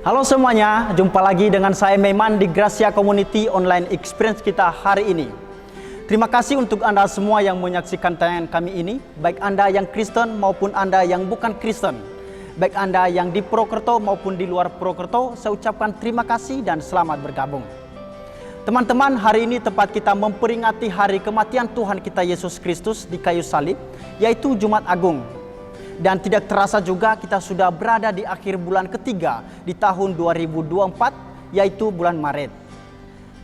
Halo semuanya, jumpa lagi dengan saya Meman di Gracia Community Online Experience kita hari ini. Terima kasih untuk Anda semua yang menyaksikan tayangan kami ini, baik Anda yang Kristen maupun Anda yang bukan Kristen. Baik Anda yang di Purwokerto maupun di luar Purwokerto, saya ucapkan terima kasih dan selamat bergabung. Teman-teman, hari ini tepat kita memperingati hari kematian Tuhan kita Yesus Kristus di kayu salib, yaitu Jumat Agung. Dan tidak terasa juga kita sudah berada di akhir bulan ketiga di tahun 2024, yaitu bulan Maret.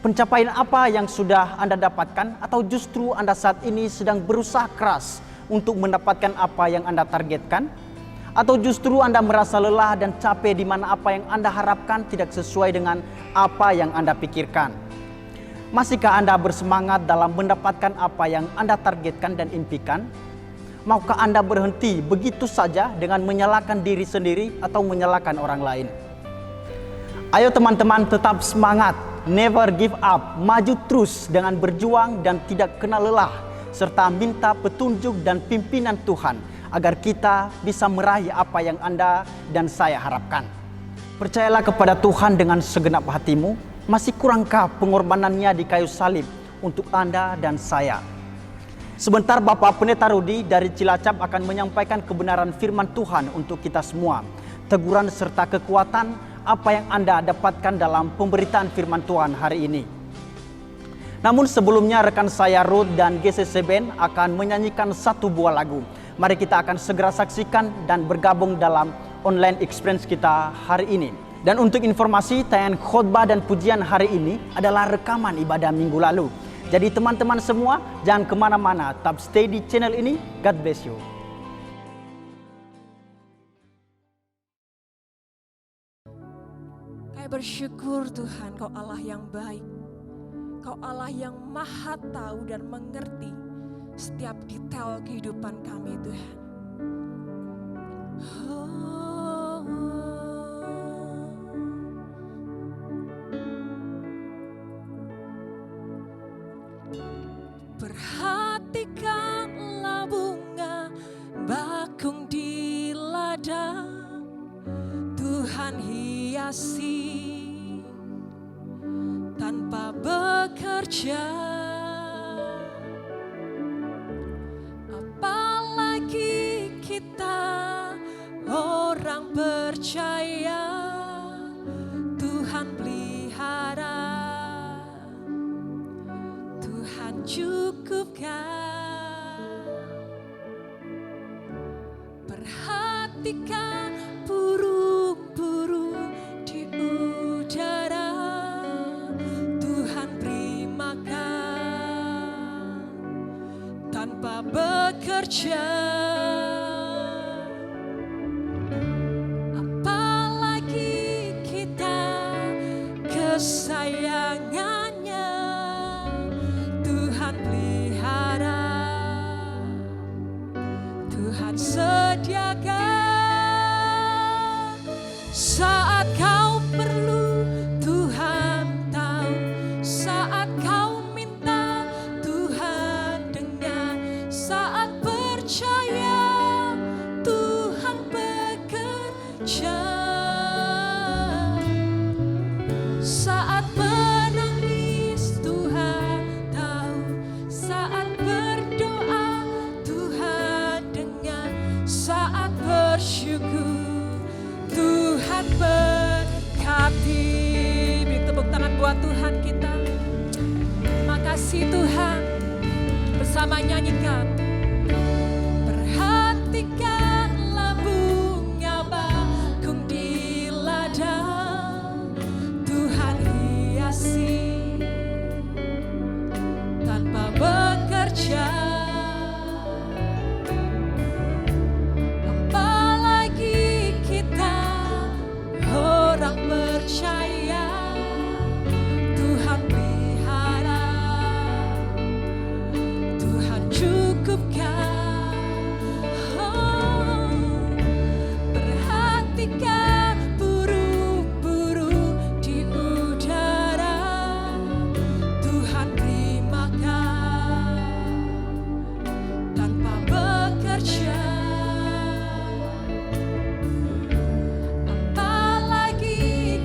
Pencapaian apa yang sudah Anda dapatkan, atau justru Anda saat ini sedang berusaha keras untuk mendapatkan apa yang Anda targetkan? Atau justru Anda merasa lelah dan capek di mana apa yang Anda harapkan tidak sesuai dengan apa yang Anda pikirkan? Masihkah Anda bersemangat dalam mendapatkan apa yang Anda targetkan dan impikan? Maukah Anda berhenti begitu saja dengan menyalahkan diri sendiri atau menyalahkan orang lain? Ayo teman-teman, tetap semangat, never give up, maju terus dengan berjuang dan tidak kenal lelah, serta minta petunjuk dan pimpinan Tuhan agar kita bisa meraih apa yang Anda dan saya harapkan. Percayalah kepada Tuhan dengan segenap hatimu. Masih kurangkah pengorbanannya di kayu salib untuk Anda dan saya? Sebentar Bapak Pendeta Rudi dari Cilacap akan menyampaikan kebenaran firman Tuhan untuk kita semua. Teguran serta kekuatan apa yang Anda dapatkan dalam pemberitaan firman Tuhan hari ini. Namun sebelumnya rekan saya Ruth dan GCC Band akan menyanyikan satu buah lagu. Mari kita akan segera saksikan dan bergabung dalam online experience kita hari ini. Dan untuk informasi, tayangan khotbah dan pujian hari ini adalah rekaman ibadah minggu lalu. Jadi teman-teman semua, jangan kemana-mana, tetap stay di channel ini. God bless you. Kami bersyukur Tuhan, Kau Allah yang baik. Kau Allah yang maha tahu dan mengerti setiap detail kehidupan kami Tuhan. Perhatikanlah bunga bakung di ladang, Tuhan hiasi tanpa bekerja. Apalagi kita orang percaya, Tuhan pelihara, Tuhan cukupkan. Perhatikan burung-burung di udara, Tuhan beri makan tanpa bekerja. Apalagi kita kesayangannya, Tuhan pelihara, Tuhan sediakan. Saat kau perlu, Tuhan tahu. Saat kau minta, Tuhan dengar. Saat percaya, Tuhan bekerja. Saat menangis, Tuhan tahu. Saat berdoa, Tuhan dengar. Saat bersyukur, Tuhan berkati. Beri tepuk tangan buat Tuhan kita. Makasih Tuhan. Bersama nyanyikan. Perhatikanlah bunga bakung di ladang, Tuhan hiasi tanpa bekerja. Apalagi kita orang percaya, Tuhan pelihara, Tuhan cukupkan. Perhatikan burung-burung di udara, Tuhan beri makan tanpa bekerja. Apalagi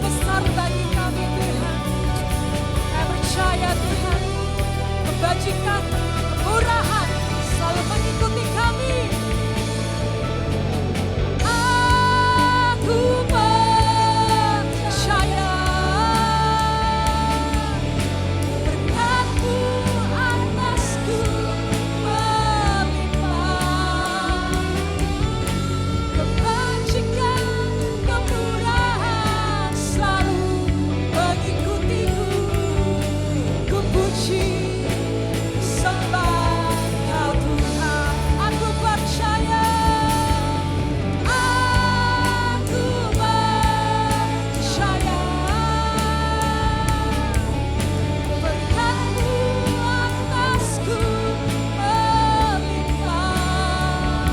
besar bagi kami Tuhan. Kami percaya Tuhan, kebajikan, kemurahan selalu mengikuti kami. Aku percaya berkat-Mu atasku melimpah. Kebajikan, kemurahan selalu mengikutiku. Ku puji, sembah Kau Tuhan. Aku percaya, aku percaya berkat-Mu atasku melimpah.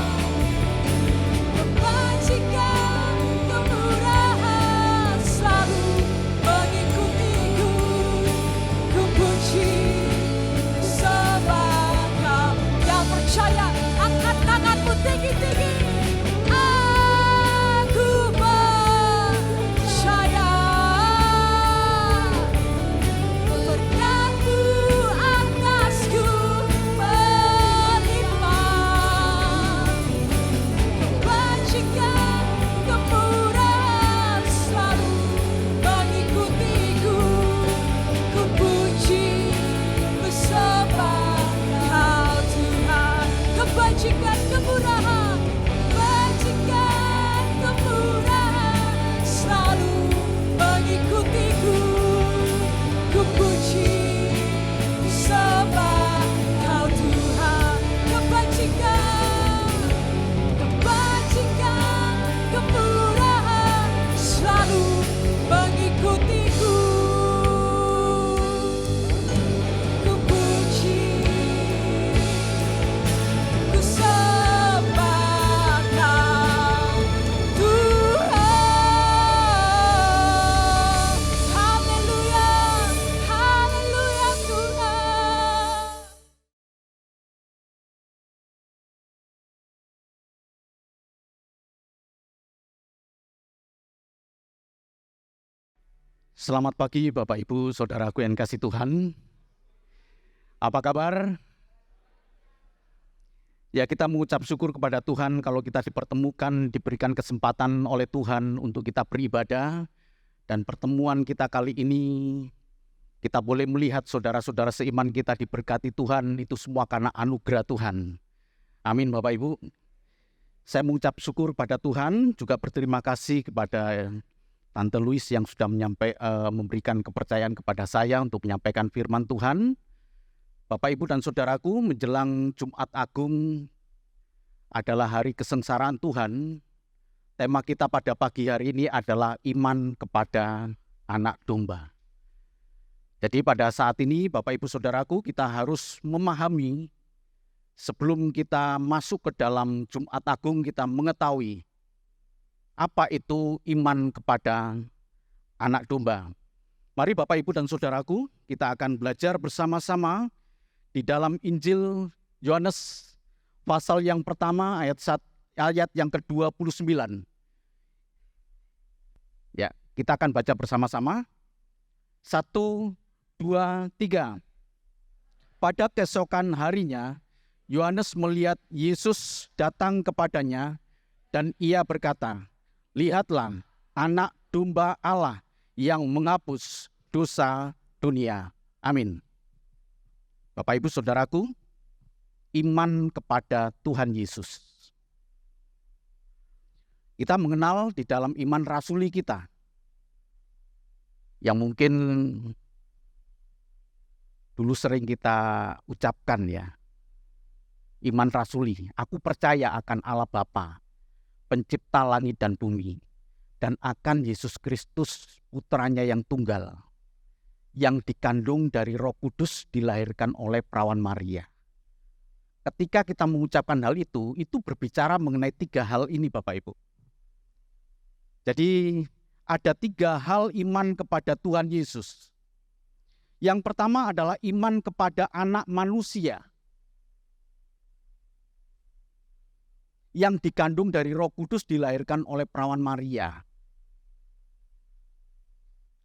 Kebajikan, kemurahan selalu mengikutiku. Ku puji, sembah Kau. Yang percaya, angkat tanganmu tinggi-tinggi. Aku percaya berkat-Mu atasku melimpah. Kebajikan, kemurahan selalu mengikutiku. Ku puji, ku sembah Kau Tuhan. Kebajikan, kemurahan, kebajikan, kemurahan selalu mengikutiku. Ku puji, ku sembah Kau Tuhan. Kebajikan, kemurahan selalu mengikutiku. Ku puji, ku sembah Kau Tuhan. Haleluya, haleluya Tuhan. Selamat pagi Bapak Ibu, Saudaraku yang kasih Tuhan. Apa kabar? Ya, kita mengucap syukur kepada Tuhan kalau kita dipertemukan, diberikan kesempatan oleh Tuhan untuk kita beribadah. Dan pertemuan kita kali ini, kita boleh melihat saudara-saudara seiman kita diberkati Tuhan, itu semua karena anugerah Tuhan. Amin Bapak Ibu. Saya mengucap syukur pada Tuhan, juga berterima kasih kepada Tante Louis yang sudah memberikan kepercayaan kepada saya untuk menyampaikan firman Tuhan. Bapak, Ibu, dan Saudaraku, menjelang Jumat Agung adalah hari kesengsaraan Tuhan. Tema kita pada pagi hari ini adalah iman kepada anak domba. Jadi pada saat ini, Bapak, Ibu, Saudaraku, kita harus memahami sebelum kita masuk ke dalam Jumat Agung, kita mengetahui apa itu iman kepada anak domba. Mari Bapak, Ibu, dan Saudaraku, kita akan belajar bersama-sama di dalam Injil Yohanes pasal yang pertama ayat yang ke-29. Ya, kita akan baca bersama-sama. 1, 2, 3. Pada keesokan harinya, Yohanes melihat Yesus datang kepadanya dan ia berkata, "Lihatlah anak domba Allah yang menghapus dosa dunia." Amin. Bapak, Ibu, Saudaraku, iman kepada Tuhan Yesus. Kita mengenal di dalam iman rasuli kita, yang mungkin dulu sering kita ucapkan ya, iman rasuli. Aku percaya akan Allah Bapa, pencipta langit dan bumi, dan akan Yesus Kristus, putranya yang tunggal, yang dikandung dari Roh Kudus, dilahirkan oleh perawan Maria. Ketika kita mengucapkan hal itu berbicara mengenai 3 hal ini Bapak Ibu. Jadi ada 3 hal iman kepada Tuhan Yesus. Yang pertama adalah iman kepada anak manusia yang dikandung dari Roh Kudus, dilahirkan oleh perawan Maria.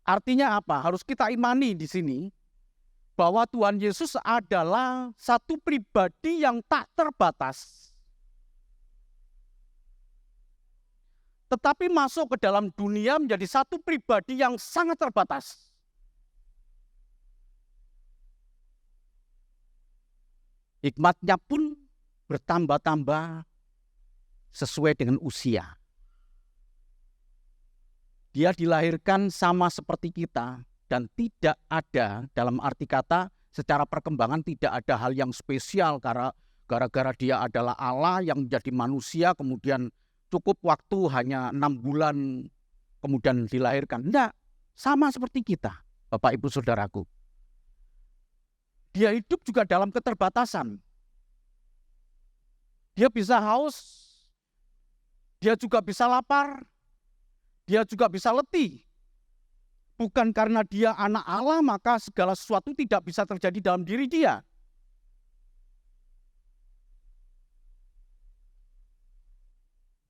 Artinya apa? Harus kita imani di sini bahwa Tuhan Yesus adalah satu pribadi yang tak terbatas. Tetapi masuk ke dalam dunia menjadi satu pribadi yang sangat terbatas. Hikmatnya pun bertambah-tambah sesuai dengan usia. Dia dilahirkan sama seperti kita dan tidak ada, dalam arti kata secara perkembangan tidak ada hal yang spesial karena gara-gara dia adalah Allah yang menjadi manusia kemudian cukup waktu hanya 6 bulan kemudian dilahirkan. Tidak, sama seperti kita, Bapak Ibu Saudaraku. Dia hidup juga dalam keterbatasan. Dia bisa haus, dia juga bisa lapar, dia juga bisa letih. Bukan karena dia anak Allah maka segala sesuatu tidak bisa terjadi dalam diri dia.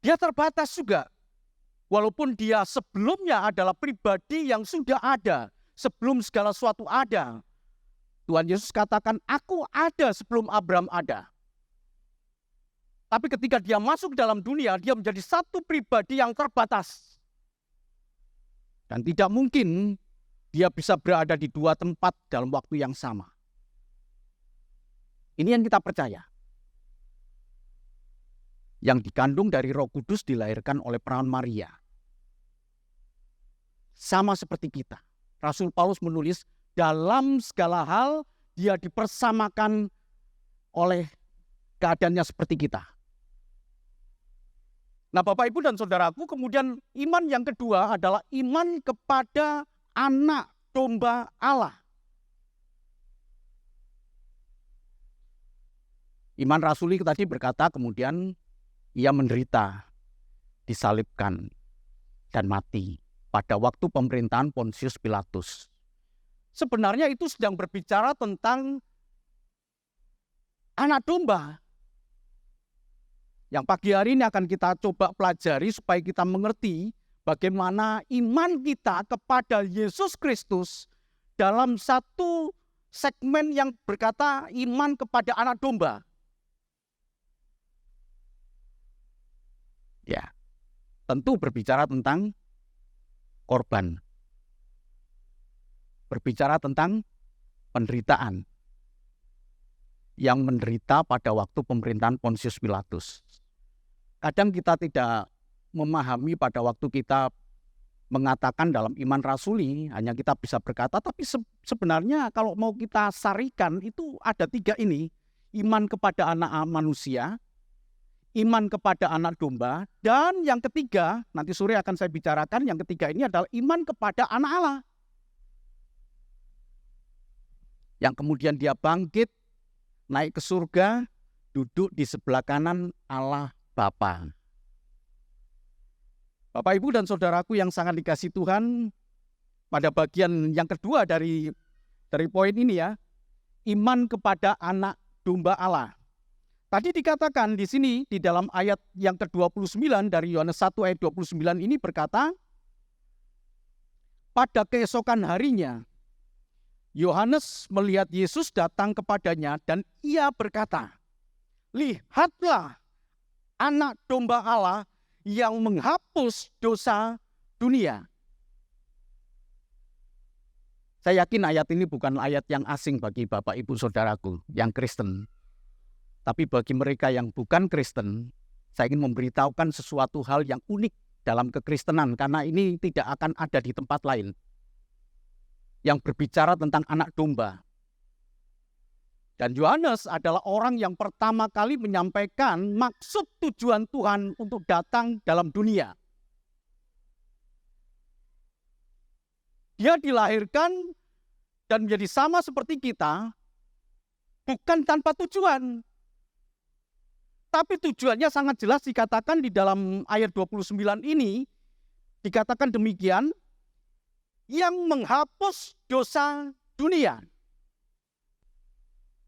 Dia terbatas juga. Walaupun dia sebelumnya adalah pribadi yang sudah ada. Sebelum segala sesuatu ada. Tuhan Yesus katakan, aku ada sebelum Abraham ada. Tapi ketika dia masuk dalam dunia, dia menjadi satu pribadi yang terbatas. Dan tidak mungkin dia bisa berada di dua tempat dalam waktu yang sama. Ini yang kita percaya. Yang dikandung dari Roh Kudus dilahirkan oleh perawan Maria. Sama seperti kita. Rasul Paulus menulis, dalam segala hal dia dipersamakan oleh keadaannya seperti kita. Nah Bapak Ibu dan Saudaraku, kemudian iman yang kedua adalah iman kepada anak domba Allah. Iman rasuli tadi berkata kemudian ia menderita, disalibkan, dan mati pada waktu pemerintahan Pontius Pilatus. Sebenarnya itu sedang berbicara tentang anak domba. Yang pagi hari ini akan kita coba pelajari supaya kita mengerti bagaimana iman kita kepada Yesus Kristus dalam satu segmen yang berkata iman kepada anak domba. Ya, tentu berbicara tentang korban. Berbicara tentang penderitaan yang menderita pada waktu pemerintahan Pontius Pilatus. Kadang kita tidak memahami pada waktu kita mengatakan dalam iman rasuli, hanya kita bisa berkata, tapi sebenarnya kalau mau kita sarikan itu ada 3 ini. Iman kepada anak manusia, iman kepada anak domba, dan yang ketiga, nanti sore akan saya bicarakan, yang ketiga ini adalah iman kepada anak Allah. Yang kemudian dia bangkit, naik ke surga, duduk di sebelah kanan Allah Bapa. Bapak Ibu dan Saudaraku yang sangat dikasihi Tuhan, pada bagian yang kedua dari poin ini ya, iman kepada anak domba Allah. Tadi dikatakan di sini di dalam ayat yang ke-29 dari Yohanes 1 ayat 29 ini berkata, pada keesokan harinya, Yohanes melihat Yesus datang kepadanya dan ia berkata, lihatlah anak domba Allah yang menghapus dosa dunia. Saya yakin ayat ini bukan ayat yang asing bagi Bapak Ibu Saudaraku yang Kristen. Tapi bagi mereka yang bukan Kristen, saya ingin memberitahukan sesuatu hal yang unik dalam kekristenan karena ini tidak akan ada di tempat lain. Yang berbicara tentang anak domba. Dan Yohanes adalah orang yang pertama kali menyampaikan maksud tujuan Tuhan untuk datang dalam dunia. Dia dilahirkan dan menjadi sama seperti kita, bukan tanpa tujuan. Tapi tujuannya sangat jelas dikatakan di dalam ayat 29 ini, dikatakan demikian, yang menghapus dosa dunia.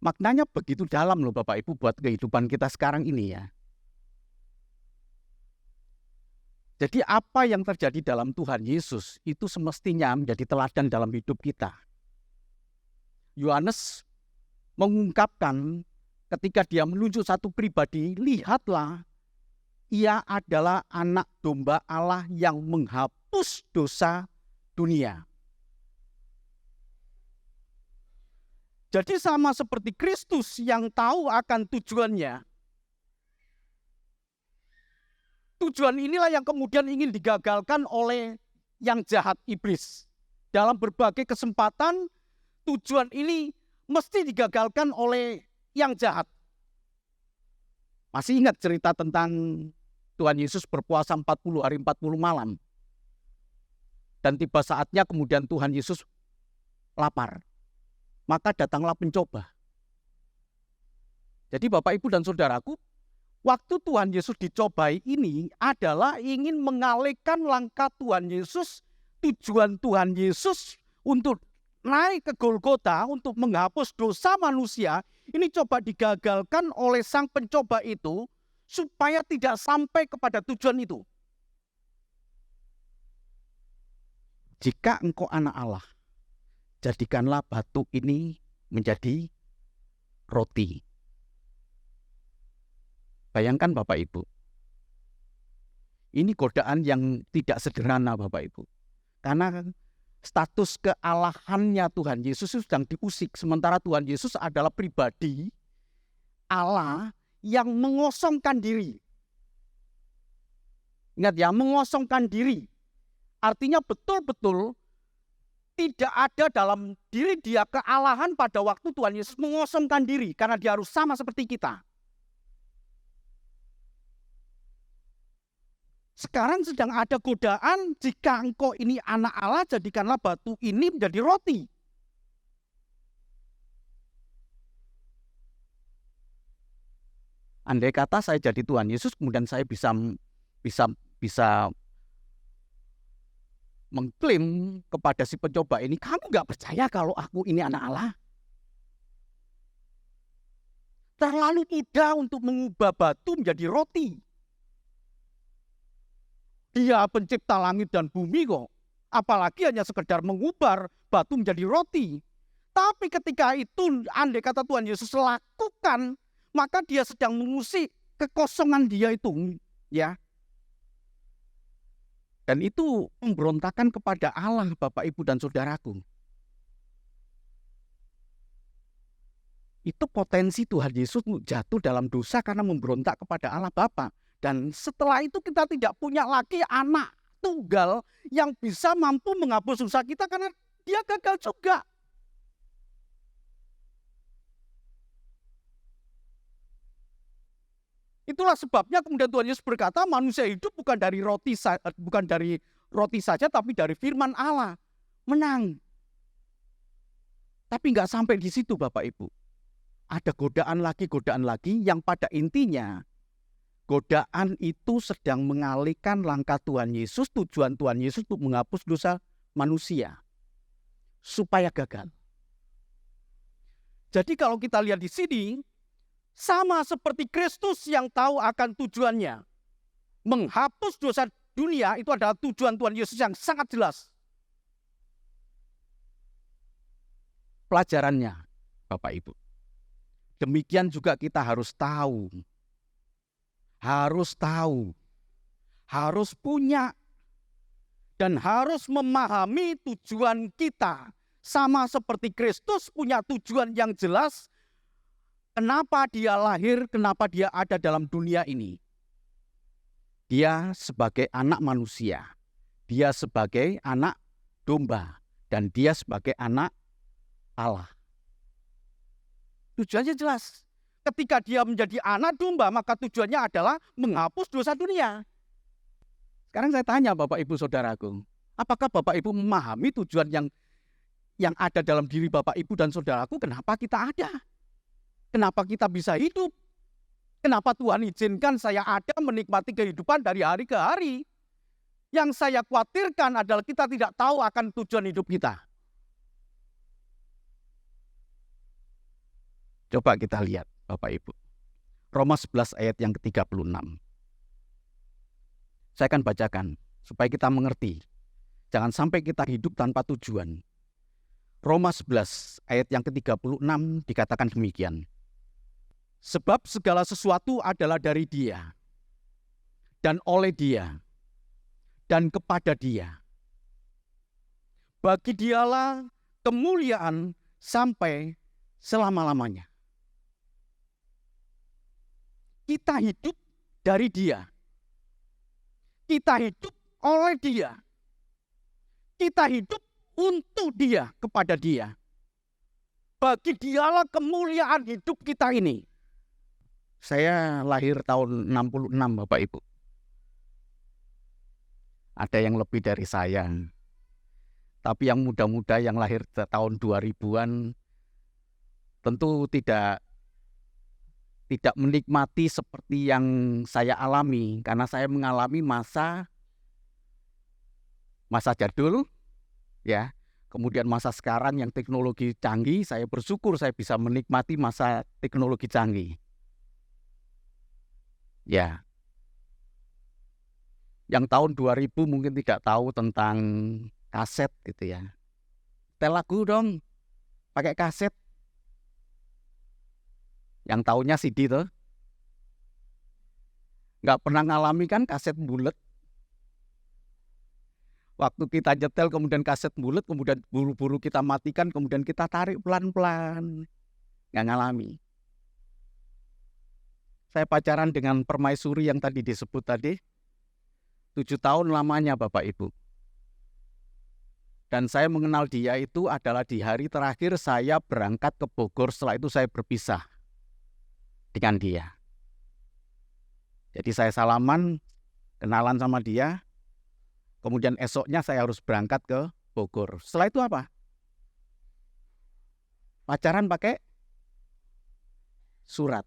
Maknanya begitu dalam loh Bapak Ibu buat kehidupan kita sekarang ini ya. Jadi apa yang terjadi dalam Tuhan Yesus itu semestinya menjadi teladan dalam hidup kita. Yohanes mengungkapkan ketika dia menunjuk satu pribadi, lihatlah, ia adalah anak domba Allah yang menghapus dosa dunia. Jadi sama seperti Kristus yang tahu akan tujuannya. Tujuan inilah yang kemudian ingin digagalkan oleh yang jahat iblis. Dalam berbagai kesempatan, tujuan ini mesti digagalkan oleh yang jahat. Masih ingat cerita tentang Tuhan Yesus berpuasa 40 hari 40 malam. Dan tiba saatnya kemudian Tuhan Yesus lapar. Maka datanglah pencoba. Jadi Bapak, Ibu, dan Saudaraku, waktu Tuhan Yesus dicobai ini adalah ingin mengalihkan langkah Tuhan Yesus, tujuan Tuhan Yesus untuk naik ke Golgota untuk menghapus dosa manusia, ini coba digagalkan oleh sang pencoba itu supaya tidak sampai kepada tujuan itu. Jika engkau anak Allah, jadikanlah batu ini menjadi roti. Bayangkan Bapak Ibu, ini godaan yang tidak sederhana Bapak Ibu. Karena status kealahannya Tuhan Yesus sedang diusik. Sementara Tuhan Yesus adalah pribadi Allah yang mengosongkan diri. Ingat ya, mengosongkan diri. Artinya betul-betul tidak ada dalam diri dia kealahan pada waktu Tuhan Yesus mengosongkan diri. Karena dia harus sama seperti kita. Sekarang sedang ada godaan, jika engkau ini anak Allah, jadikanlah batu ini menjadi roti. Andai kata saya jadi Tuhan Yesus, kemudian saya bisa mengklaim kepada si pencoba ini, kamu gak percaya kalau aku ini anak Allah? Terlalu mudah untuk mengubah batu menjadi roti. Dia pencipta langit dan bumi kok. Apalagi hanya sekedar mengubah batu menjadi roti. Tapi ketika itu andai kata Tuhan Yesus lakukan, maka dia sedang mengusik kekosongan dia itu, ya. Dan itu pemberontakan kepada Allah, Bapak, Ibu, dan Saudaraku. Itu potensi Tuhan Yesus jatuh dalam dosa karena memberontak kepada Allah Bapa. Dan setelah itu kita tidak punya lagi anak tunggal yang bisa mampu menghapus dosa kita karena dia gagal juga. Itulah sebabnya kemudian Tuhan Yesus berkata manusia hidup bukan dari roti saja tapi dari firman Allah. Menang. Tapi nggak sampai di situ Bapak Ibu. Ada godaan lagi yang pada intinya godaan itu sedang mengalihkan langkah Tuhan Yesus, tujuan Tuhan Yesus untuk menghapus dosa manusia. Supaya gagal. Jadi kalau kita lihat di sini, sama seperti Kristus yang tahu akan tujuannya. Menghapus dosa dunia itu adalah tujuan Tuhan Yesus yang sangat jelas. Pelajarannya, Bapak Ibu. Demikian juga kita harus tahu, harus punya, dan harus memahami tujuan kita. Sama seperti Kristus punya tujuan yang jelas, kenapa dia lahir, kenapa dia ada dalam dunia ini. Dia sebagai anak manusia, dia sebagai anak domba, dan dia sebagai anak Allah. Tujuannya jelas. Ketika dia menjadi anak domba, maka tujuannya adalah menghapus dosa dunia. Sekarang saya tanya Bapak Ibu Saudaraku, apakah Bapak Ibu memahami tujuan yang ada dalam diri Bapak Ibu dan Saudaraku? Kenapa kita ada? Kenapa kita bisa hidup? Kenapa Tuhan izinkan saya ada menikmati kehidupan dari hari ke hari? Yang saya khawatirkan adalah kita tidak tahu akan tujuan hidup kita. Coba kita lihat Bapak Ibu. Roma 11 ayat yang ke-36. Saya akan bacakan supaya kita mengerti. Jangan sampai kita hidup tanpa tujuan. Roma 11 ayat yang ke-36 dikatakan demikian. Sebab segala sesuatu adalah dari Dia, dan oleh Dia, dan kepada Dia. Bagi Dialah kemuliaan sampai selama-lamanya. Kita hidup dari Dia. Kita hidup oleh Dia. Kita hidup untuk Dia, kepada Dia. Bagi Dialah kemuliaan hidup kita ini. Saya lahir tahun 66, Bapak Ibu. Ada yang lebih dari saya. Tapi yang muda-muda yang lahir tahun 2000-an tentu tidak menikmati seperti yang saya alami, karena saya mengalami masa jadul, ya. Kemudian masa sekarang yang teknologi canggih, saya bersyukur saya bisa menikmati masa teknologi canggih. Ya. Yang tahun 2000 mungkin tidak tahu tentang kaset gitu ya. Setel lagu dong, pakai kaset. Yang tahunya CD tuh. Nggak pernah ngalami kan kaset bulet. Waktu kita nyetel kemudian kaset bulet, kemudian buru-buru kita matikan, kemudian kita tarik pelan-pelan. Nggak ngalami. Saya pacaran dengan permaisuri yang tadi disebut tadi. 7 tahun lamanya Bapak Ibu. Dan saya mengenal dia itu adalah di hari terakhir saya berangkat ke Bogor, setelah itu saya berpisah dengan dia. Jadi saya salaman, kenalan sama dia, kemudian esoknya saya harus berangkat ke Bogor. Setelah itu apa? Pacaran pakai surat.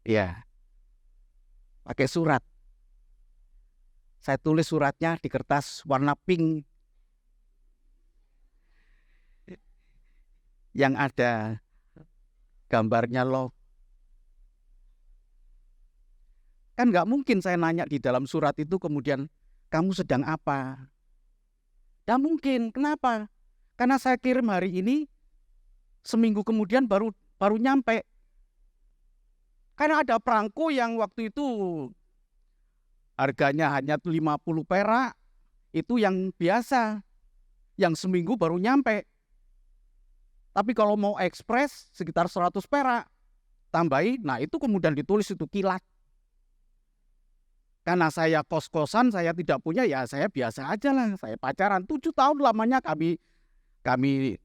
Iya, pakai surat. Saya tulis suratnya di kertas warna pink yang ada gambarnya love. Kan nggak mungkin saya nanya di dalam surat itu kemudian kamu sedang apa? Nggak mungkin. Kenapa? Karena saya kirim hari ini, seminggu kemudian baru nyampe. Karena ada perangko yang waktu itu harganya hanya 50 perak, itu yang biasa, yang seminggu baru nyampe. Tapi kalau mau ekspres sekitar 100 perak, tambahi, nah itu kemudian ditulis itu kilat. Karena saya kos-kosan, saya tidak punya, ya saya biasa aja lah, saya pacaran. 7 tahun lamanya kami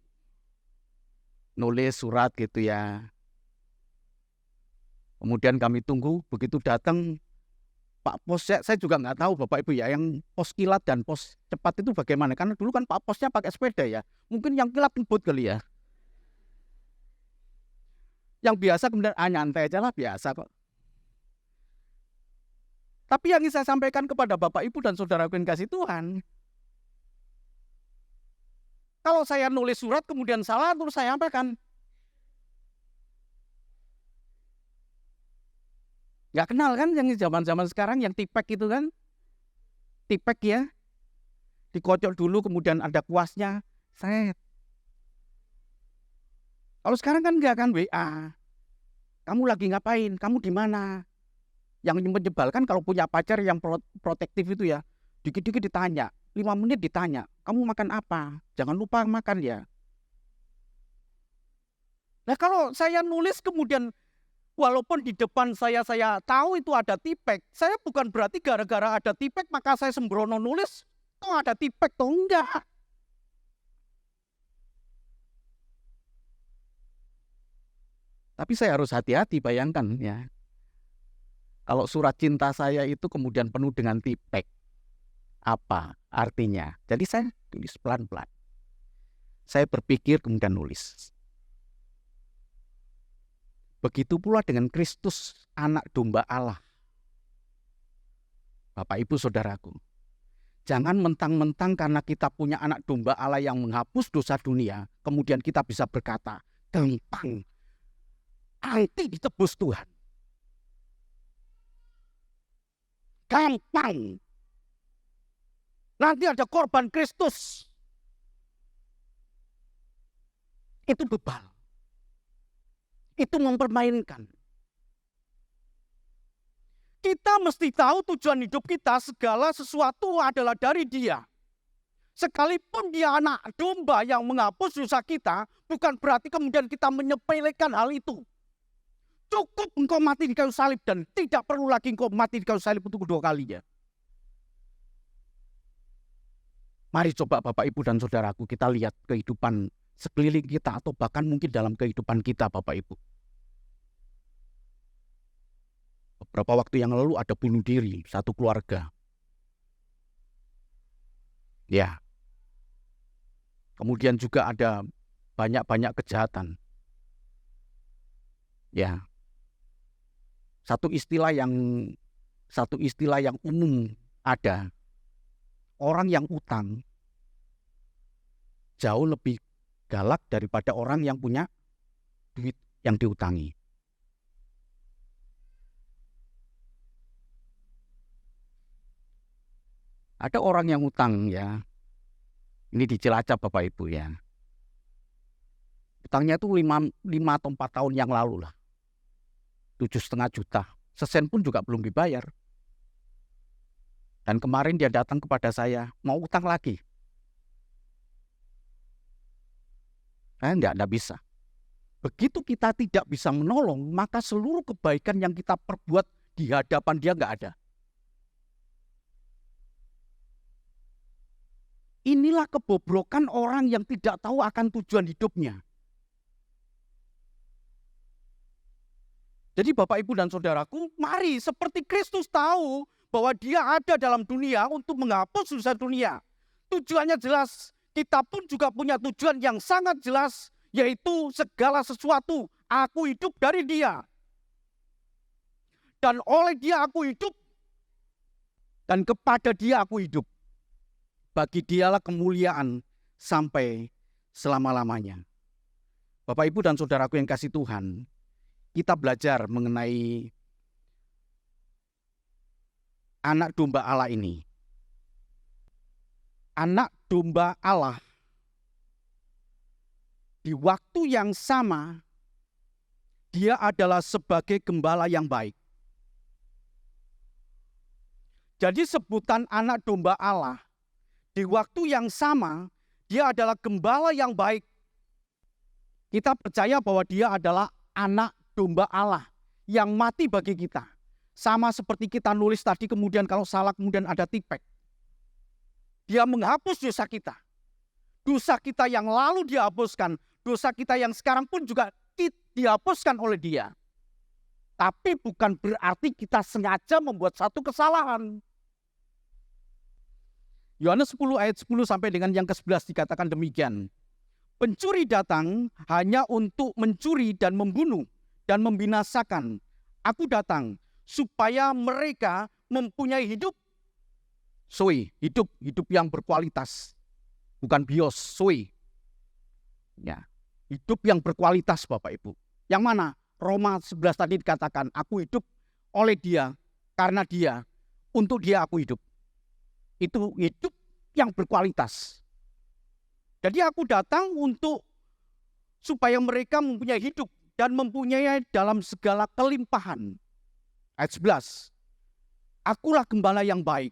nulis surat gitu ya. Kemudian kami tunggu, begitu datang Pak Pos, saya juga nggak tahu Bapak Ibu ya, yang pos kilat dan pos cepat itu bagaimana. Karena dulu kan Pak Posnya pakai sepeda ya, mungkin yang kilat ngebut kali ya. Yang biasa kemudian nyantai aja lah, biasa kok. Tapi yang ingin saya sampaikan kepada Bapak Ibu dan saudaraku yang kasih Tuhan, kalau saya nulis surat kemudian salah terus saya sampaikan, nggak kenal kan yang zaman-zaman sekarang yang tipek itu kan, tipek ya, dikocok dulu kemudian ada kuasnya, set. Kalau sekarang kan nggak kan WA, kamu lagi ngapain, kamu di mana? Yang menyebalkan kalau punya pacar yang protektif itu ya, dikit-dikit ditanya, 5 menit ditanya, kamu makan apa? Jangan lupa makan ya. Nah kalau saya nulis kemudian, walaupun di depan saya tahu itu ada tipek, saya bukan berarti gara-gara ada tipek maka saya sembrono nulis, toh ada tipek, toh enggak. Tapi saya harus hati-hati, bayangkan ya. Kalau surat cinta saya itu kemudian penuh dengan tipek, apa artinya? Jadi saya tulis pelan-pelan. Saya berpikir kemudian nulis. Begitu pula dengan Kristus, anak domba Allah. Bapak Ibu Saudaraku, jangan mentang-mentang karena kita punya anak domba Allah yang menghapus dosa dunia, kemudian kita bisa berkata, gampang, nanti ditebus Tuhan. gampang. Nanti ada korban Kristus. Itu bebal. Itu mempermainkan. Kita mesti tahu tujuan hidup kita, segala sesuatu adalah dari Dia. Sekalipun Dia anak domba yang menghapus dosa kita, bukan berarti kemudian kita menyepelekan hal itu. Cukup engkau mati di kayu salib dan tidak perlu lagi engkau mati di kayu salib untuk kedua kalinya. Mari coba Bapak, Ibu, dan Saudaraku, kita lihat kehidupan sekeliling kita atau bahkan mungkin dalam kehidupan kita, Bapak, Ibu. Beberapa waktu yang lalu ada bunuh diri satu keluarga. Ya. Kemudian juga ada banyak-banyak kejahatan. Ya. Satu istilah yang umum ada. Orang yang utang jauh lebih galak daripada orang yang punya duit yang diutangi. Ada orang yang utang ya. Ini di Cilacap Bapak Ibu ya. Utangnya itu 5 atau 4 tahun yang lalu lah. 7,5 juta. Sesen pun juga belum dibayar. Dan kemarin dia datang kepada saya, mau utang lagi. Enggak bisa. Begitu kita tidak bisa menolong, maka seluruh kebaikan yang kita perbuat di hadapan dia enggak ada. Inilah kebobrokan orang yang tidak tahu akan tujuan hidupnya. Jadi Bapak, Ibu, dan Saudaraku, mari seperti Kristus tahu bahwa Dia ada dalam dunia untuk menghapus dosa dunia. Tujuannya jelas. Kita pun juga punya tujuan yang sangat jelas, yaitu segala sesuatu aku hidup dari Dia. Dan oleh Dia aku hidup, dan kepada Dia aku hidup. Bagi Dialah kemuliaan sampai selama-lamanya. Bapak, Ibu, dan Saudaraku yang kasih Tuhan, kita belajar mengenai anak domba Allah ini. Anak domba Allah di waktu yang sama dia adalah sebagai gembala yang baik. Jadi sebutan anak domba Allah di waktu yang sama dia adalah gembala yang baik. Kita percaya bahwa dia adalah anak domba Allah yang mati bagi kita. Sama seperti kita nulis tadi, kemudian kalau salah kemudian ada tipek. Dia menghapus dosa kita. Dosa kita yang lalu dihapuskan. Dosa kita yang sekarang pun juga dihapuskan oleh Dia. Tapi bukan berarti kita sengaja membuat satu kesalahan. Yohanes 10 ayat 10 sampai dengan yang ke-11 dikatakan demikian. Pencuri datang hanya untuk mencuri dan membunuh dan membinasakan. Aku datang supaya mereka mempunyai hidup. Zoe, hidup yang berkualitas. Bukan bios, zoe. Ya, hidup yang berkualitas Bapak Ibu. Yang mana? Roma 11 tadi dikatakan, aku hidup oleh Dia, karena Dia, untuk Dia aku hidup. Itu hidup yang berkualitas. Jadi aku datang untuk supaya mereka mempunyai hidup dan mempunyai dalam segala kelimpahan. Ayat 11. Akulah gembala yang baik.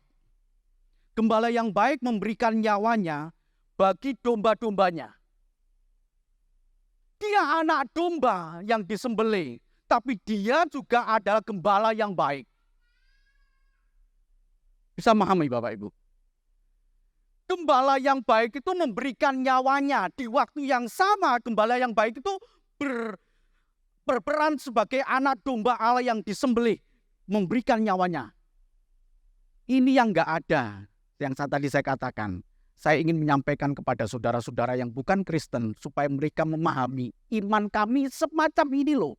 Gembala yang baik memberikan nyawanya bagi domba-dombanya. Dia anak domba yang disembelih, tapi dia juga adalah gembala yang baik. Bisa memahami Bapak Ibu? Gembala yang baik itu memberikan nyawanya. Di waktu yang sama, gembala yang baik itu berperan sebagai anak domba Allah yang disembelih. Memberikan nyawanya. Ini yang enggak ada. Yang tadi saya katakan. Saya ingin menyampaikan kepada saudara-saudara yang bukan Kristen. Supaya mereka memahami iman kami semacam ini loh.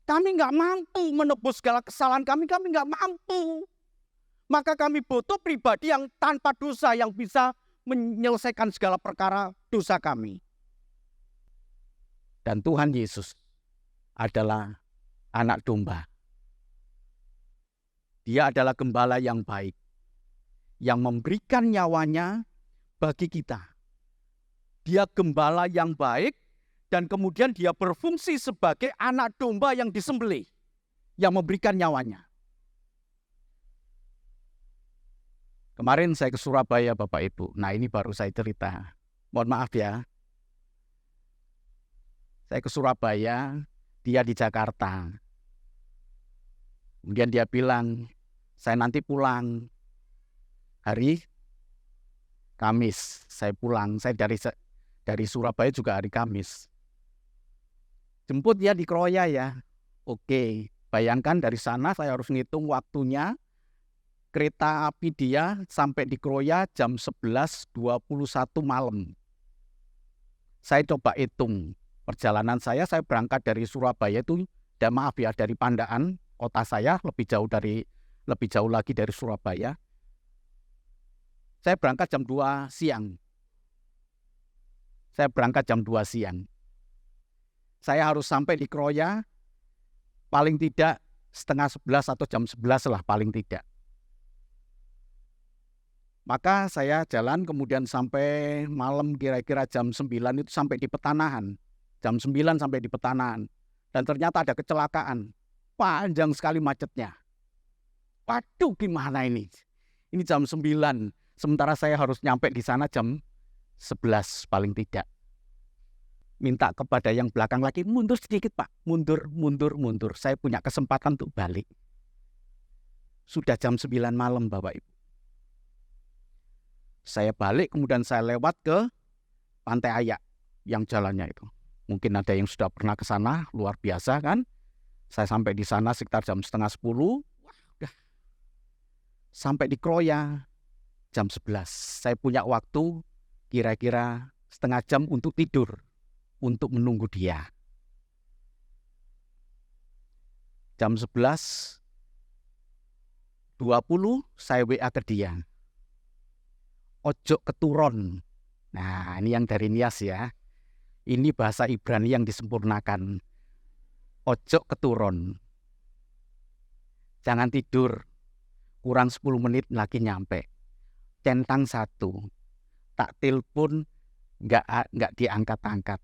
Kami enggak mampu menebus segala kesalahan kami. Kami enggak mampu. Maka kami butuh pribadi yang tanpa dosa yang bisa menyelesaikan segala perkara dosa kami. Dan Tuhan Yesus adalah anak domba. Dia adalah gembala yang baik, yang memberikan nyawanya bagi kita. Dia gembala yang baik, dan kemudian dia berfungsi sebagai anak domba yang disembelih, yang memberikan nyawanya. Kemarin saya ke Surabaya, Bapak Ibu. Nah, ini baru saya cerita. Mohon maaf ya. Saya ke Surabaya, dia di Jakarta. Kemudian dia bilang, saya nanti pulang hari Kamis. Saya pulang, saya dari Surabaya juga hari Kamis. Jemput ya di Kroya ya. Oke, bayangkan dari sana saya harus ngitung waktunya. Kereta api dia sampai di Kroya jam 11.21 malam. Saya coba hitung perjalanan saya berangkat dari Surabaya itu, dan maaf ya, dari Pandaan, kota saya lebih jauh lagi dari Surabaya. Saya berangkat jam 2 siang. Saya harus sampai di Kroya paling tidak setengah 11 atau jam 11 lah paling tidak. Maka saya jalan kemudian sampai malam kira-kira jam 9 itu sampai di Petanahan. Jam 9 sampai di Petanahan. Dan ternyata ada kecelakaan. Panjang sekali macetnya. Waduh, gimana ini? Ini jam 9. Sementara saya harus nyampe di sana jam 11 paling tidak. Minta kepada yang belakang lagi, mundur sedikit Pak. Mundur. Saya punya kesempatan untuk balik. Sudah jam 9 malam Bapak Ibu. Saya balik, kemudian saya lewat ke Pantai Ayak yang jalannya itu. Mungkin ada yang sudah pernah ke sana, luar biasa kan. Saya sampai di sana sekitar jam setengah 10. Wah, udah. Sampai di Kroya jam 11. Saya punya waktu kira-kira setengah jam untuk tidur, untuk menunggu dia. Jam 11.20 saya WA ke dia. Ojo keturun. Nah, ini yang dari Nias ya. Ini bahasa Ibrani yang disempurnakan. Ojo keturun. Jangan tidur. Kurang 10 menit lagi nyampe. Centang 1. Tak telepon, nggak diangkat-angkat.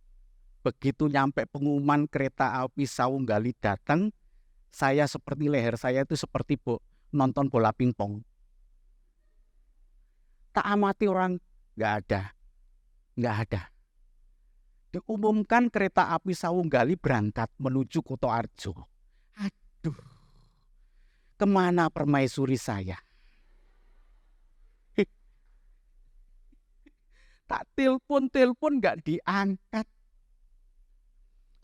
Begitu nyampe pengumuman kereta api Sawunggali datang, saya seperti leher saya itu seperti nonton bola pingpong. Tak amati orang, nggak ada. Diumumkan kereta api Sawunggali berangkat menuju Kutoarjo. Aduh, kemana permaisuri saya? Tak telepon nggak diangkat.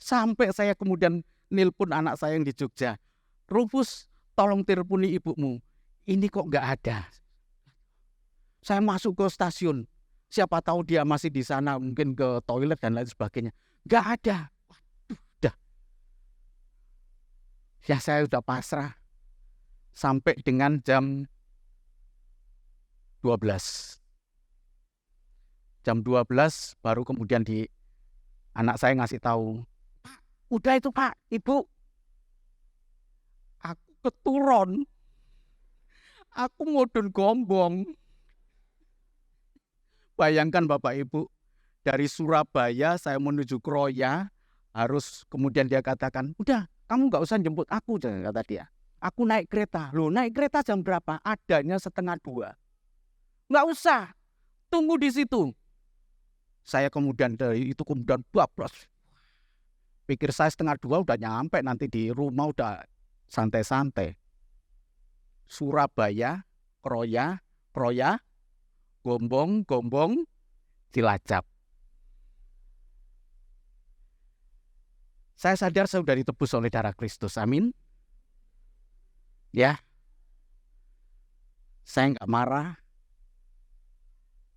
Sampai saya kemudian nelpon anak saya yang di Jogja. Rufus, tolong teleponi ibumu. Ini kok nggak ada. Saya masuk ke stasiun. Siapa tahu dia masih di sana, mungkin ke toilet dan lain sebagainya. Nggak ada. Waduh, udah. Ya saya udah pasrah. Sampai dengan jam 12. Jam 12 baru kemudian anak saya ngasih tahu. Pak, udah itu Pak, Ibu. Aku keturun. Aku ngudun gombong. Bayangkan Bapak Ibu, dari Surabaya saya menuju Kroya, harus kemudian dia katakan, udah kamu nggak usah jemput aku, kata dia. Aku naik kereta. Loh, naik kereta jam berapa? Adanya 1:30. Nggak usah, tunggu di situ. Saya kemudian bablas. Pikir saya 1:30 udah nyampe, nanti di rumah udah santai-santai. Surabaya, Kroya, Gombong, Cilacap. Saya sadar saya sudah ditebus oleh darah Kristus. Amin. Ya. Saya nggak marah.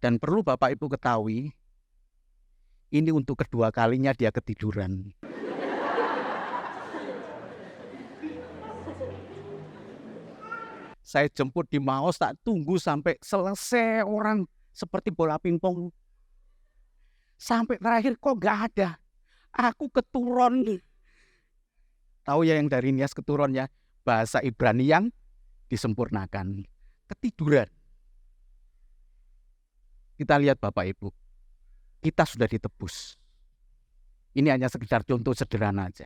Dan perlu Bapak Ibu ketahui, ini untuk kedua kalinya dia ketiduran. Saya jemput di Maos, tak tunggu sampai selesai orang seperti bola pingpong. Sampai terakhir kok nggak ada. Aku keturun. Tahu ya yang dari Nias keturun ya? Bahasa Ibrani yang disempurnakan. Ketiduran. Kita lihat Bapak Ibu, kita sudah ditebus. Ini hanya sekedar contoh sederhana aja.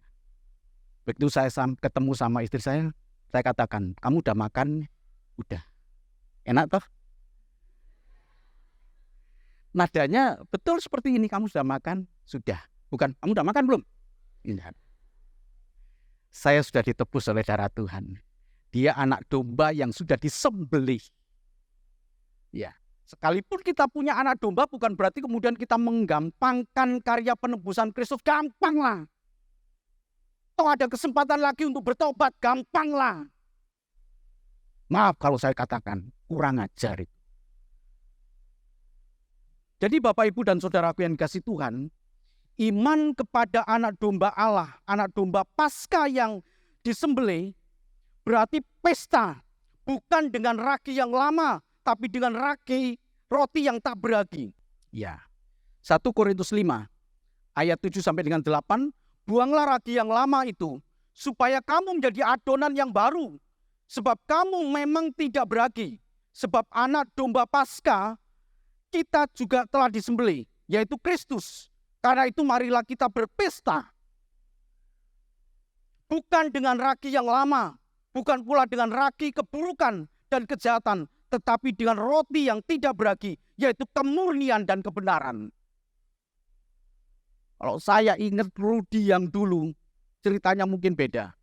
Begitu saya ketemu sama istri saya katakan, kamu udah makan? Udah. Enak toh? Nadanya betul seperti ini, kamu sudah makan? Sudah. Bukan, kamu udah makan belum? Tidak. Saya sudah ditebus oleh darah Tuhan. Dia anak domba yang sudah disembelih. Ya, sekalipun kita punya anak domba bukan berarti kemudian kita menggampangkan karya penebusan Kristus. Gampang lah. Toh ada kesempatan lagi untuk bertobat, gampang lah. Maaf kalau saya katakan, kurang ajar itu. Jadi Bapak Ibu dan Saudaraku yang dikasihi Tuhan, iman kepada anak domba Allah, anak domba Paskah yang disembelih, berarti pesta, bukan dengan ragi yang lama, tapi dengan roti yang tak beragi. Ya. 1 Korintus 5 ayat 7 sampai dengan 8, buanglah ragi yang lama itu supaya kamu menjadi adonan yang baru, sebab kamu memang tidak beragi. Sebab anak domba Paskah kita juga telah disembelih, yaitu Kristus. Karena itu marilah kita berpesta. Bukan dengan ragi yang lama, bukan pula dengan ragi keburukan dan kejahatan, tetapi dengan roti yang tidak beragi, yaitu kemurnian dan kebenaran. Kalau saya ingat Rudi yang dulu, ceritanya mungkin beda.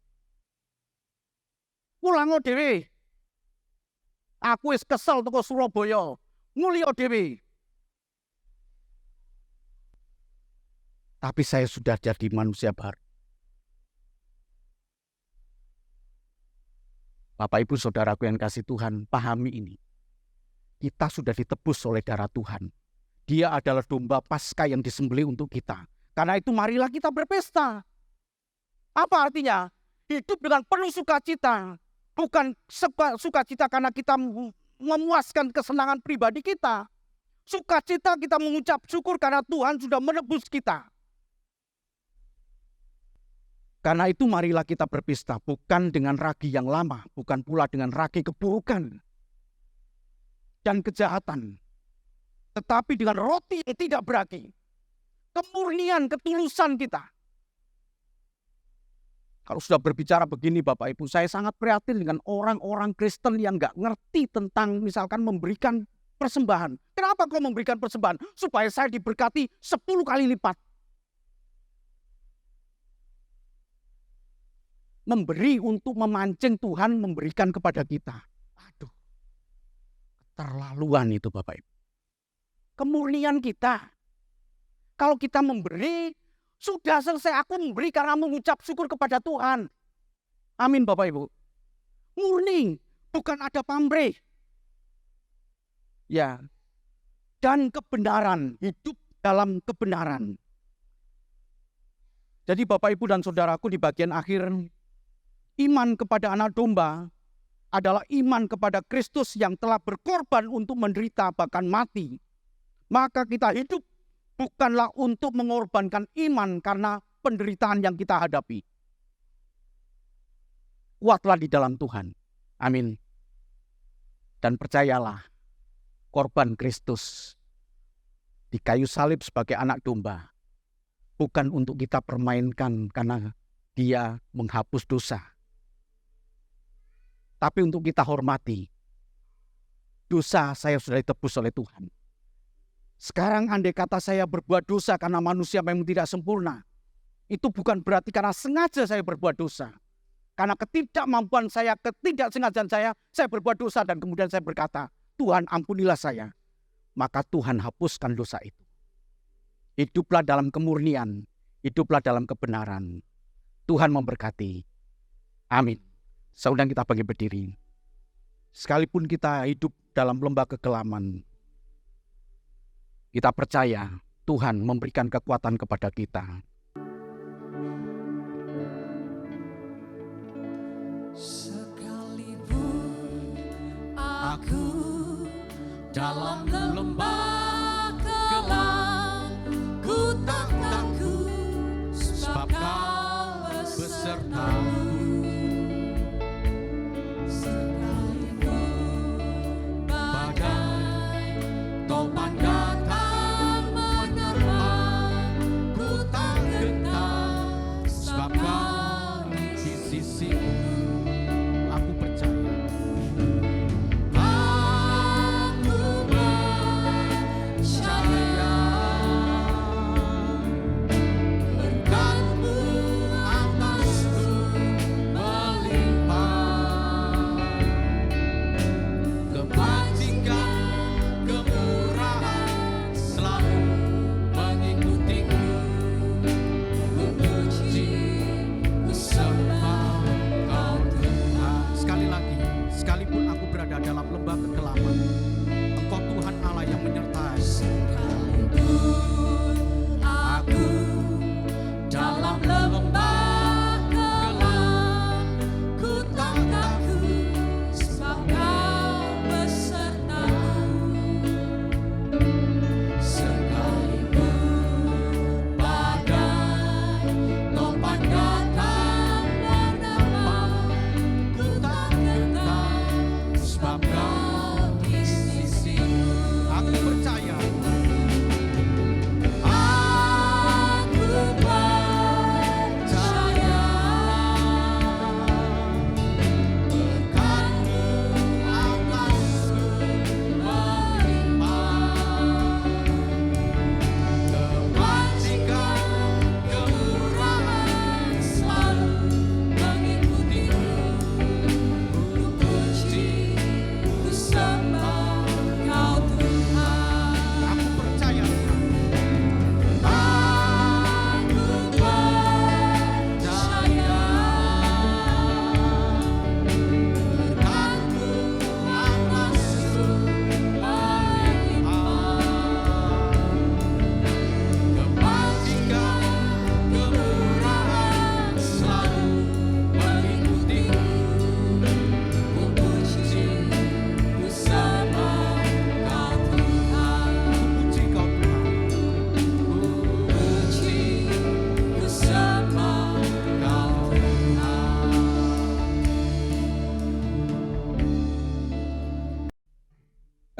Mulango dhewe. Aku wis kesel teko Surabaya, mulya dhewe. Tapi saya sudah jadi manusia baru. Bapak Ibu Saudaraku yang kasih Tuhan, pahami ini. Kita sudah ditebus oleh darah Tuhan. Dia adalah domba Paskah yang disembelih untuk kita. Karena itu marilah kita berpesta. Apa artinya? Hidup dengan penuh sukacita. Bukan sukacita karena kita memuaskan kesenangan pribadi kita. Sukacita kita mengucap syukur karena Tuhan sudah menebus kita. Karena itu marilah kita berpesta, bukan dengan ragi yang lama, bukan pula dengan ragi keburukan dan kejahatan, tetapi dengan roti yang tidak beragi. Kemurnian, ketulusan kita. Kalau sudah berbicara begini Bapak Ibu, saya sangat prihatin dengan orang-orang Kristen yang nggak ngerti tentang misalkan memberikan persembahan. Kenapa kau memberikan persembahan? Supaya saya diberkati 10 kali lipat. Memberi untuk memancing Tuhan memberikan kepada kita. Aduh, keterlaluan itu Bapak Ibu. Kemurnian kita. Kalau kita memberi, sudah selesai, aku memberi karena mengucap syukur kepada Tuhan. Amin Bapak Ibu. Murni, bukan ada pamrih. Ya. Dan kebenaran, hidup dalam kebenaran. Jadi Bapak Ibu dan Saudaraku di bagian akhir, iman kepada anak domba adalah iman kepada Kristus yang telah berkorban untuk menderita bahkan mati. Maka kita hidup bukanlah untuk mengorbankan iman karena penderitaan yang kita hadapi. Kuatlah di dalam Tuhan. Amin. Dan percayalah, korban Kristus di kayu salib sebagai anak domba bukan untuk kita permainkan karena dia menghapus dosa. Tapi untuk kita hormati. Dosa saya sudah ditebus oleh Tuhan. Sekarang andai kata saya berbuat dosa karena manusia memang tidak sempurna. Itu bukan berarti karena sengaja saya berbuat dosa. Karena ketidakmampuan saya, ketidaksengajaan saya berbuat dosa dan kemudian saya berkata, Tuhan ampunilah saya. Maka Tuhan hapuskan dosa itu. Hiduplah dalam kemurnian, hiduplah dalam kebenaran. Tuhan memberkati. Amin. Saudara kita bangkit berdiri. Sekalipun kita hidup dalam lembah kegelapan, kita percaya Tuhan memberikan kekuatan kepada kita. Sekalipun aku dalam lembah gelap, ku tak takut sebab Kau besertaku. Sekalipun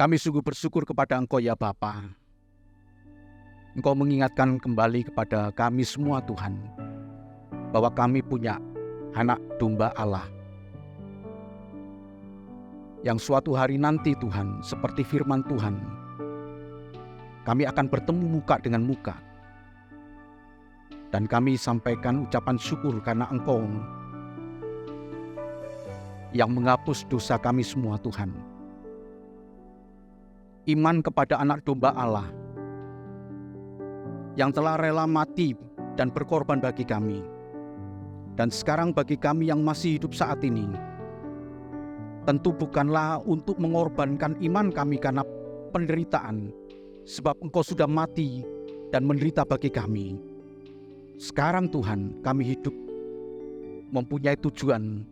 Kami sungguh bersyukur kepada Engkau ya Bapa. Engkau mengingatkan kembali kepada kami semua Tuhan, bahwa kami punya anak domba Allah, yang suatu hari nanti Tuhan, seperti firman Tuhan, kami akan bertemu muka dengan muka. Dan kami sampaikan ucapan syukur karena Engkau yang menghapus dosa kami semua Tuhan. Iman kepada anak domba Allah yang telah rela mati dan berkorban bagi kami. Dan sekarang bagi kami yang masih hidup saat ini, tentu bukanlah untuk mengorbankan iman kami karena penderitaan, sebab Engkau sudah mati dan menderita bagi kami. Sekarang Tuhan, kami hidup mempunyai tujuan,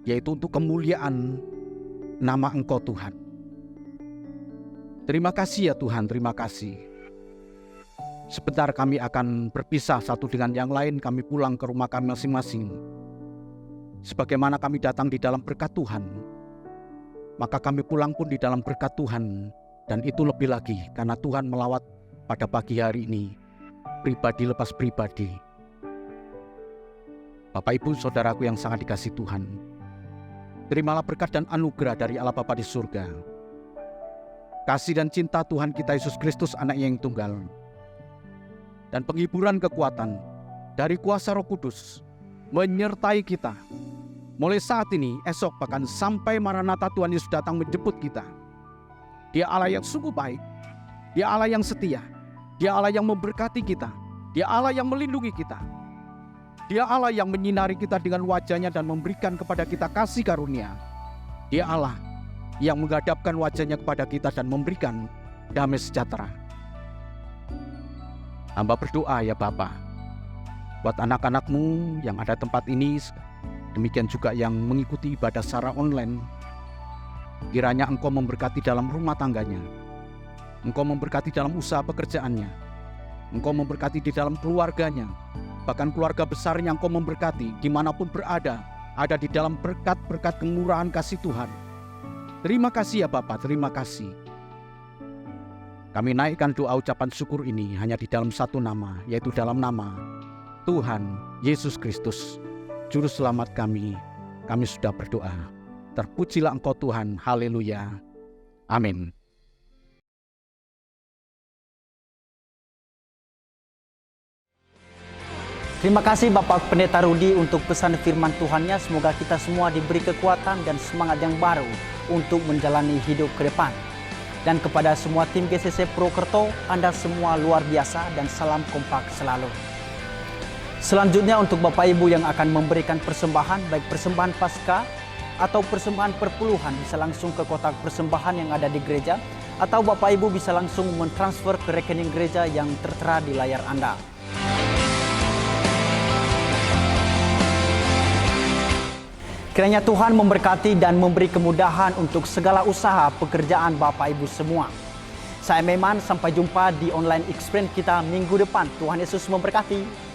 yaitu untuk kemuliaan nama Engkau Tuhan. Terima kasih ya Tuhan, terima kasih. Sebentar kami akan berpisah satu dengan yang lain, kami pulang ke rumah kami masing-masing. Sebagaimana kami datang di dalam berkat Tuhan, maka kami pulang pun di dalam berkat Tuhan. Dan itu lebih lagi karena Tuhan melawat pada pagi hari ini, pribadi lepas pribadi. Bapak Ibu Saudaraku yang sangat dikasihi Tuhan, terimalah berkat dan anugerah dari Allah Bapa di surga, kasih dan cinta Tuhan kita Yesus Kristus anaknya yang tunggal, dan penghiburan kekuatan dari kuasa Roh Kudus menyertai kita mulai saat ini, esok, bahkan sampai Maranatha Tuhan Yesus datang menjemput kita. Dia Allah yang sungguh baik, Dia Allah yang setia, Dia Allah yang memberkati kita, Dia Allah yang melindungi kita, Dia Allah yang menyinari kita dengan wajah-Nya dan memberikan kepada kita kasih karunia. Dia Allah yang menghadapkan wajah-Nya kepada kita dan memberikan damai sejahtera. Hamba berdoa ya Bapa, buat anak-anak-Mu yang ada tempat ini, demikian juga yang mengikuti ibadah secara online, kiranya Engkau memberkati dalam rumah tangganya, Engkau memberkati dalam usaha pekerjaannya, Engkau memberkati di dalam keluarganya, bahkan keluarga besarnya Engkau memberkati dimanapun berada, ada di dalam berkat-berkat kemurahan kasih Tuhan. Terima kasih ya Bapa, terima kasih. Kami naikkan doa ucapan syukur ini hanya di dalam satu nama, yaitu dalam nama Tuhan Yesus Kristus, Juru Selamat kami. Kami sudah berdoa. Terpujilah Engkau Tuhan, haleluya, amin. Terima kasih Bapak Pendeta Rudi untuk pesan firman Tuhannya. Semoga kita semua diberi kekuatan dan semangat yang baru untuk menjalani hidup ke depan. Dan kepada semua tim GCC Purwokerto, Anda semua luar biasa dan salam kompak selalu. Selanjutnya untuk Bapak Ibu yang akan memberikan persembahan, baik persembahan Paskah atau persembahan perpuluhan, bisa langsung ke kotak persembahan yang ada di gereja, atau Bapak Ibu bisa langsung mentransfer ke rekening gereja yang tertera di layar Anda. Kiranya Tuhan memberkati dan memberi kemudahan untuk segala usaha pekerjaan Bapak Ibu semua. Saya Meman, sampai jumpa di online experience kita minggu depan. Tuhan Yesus memberkati.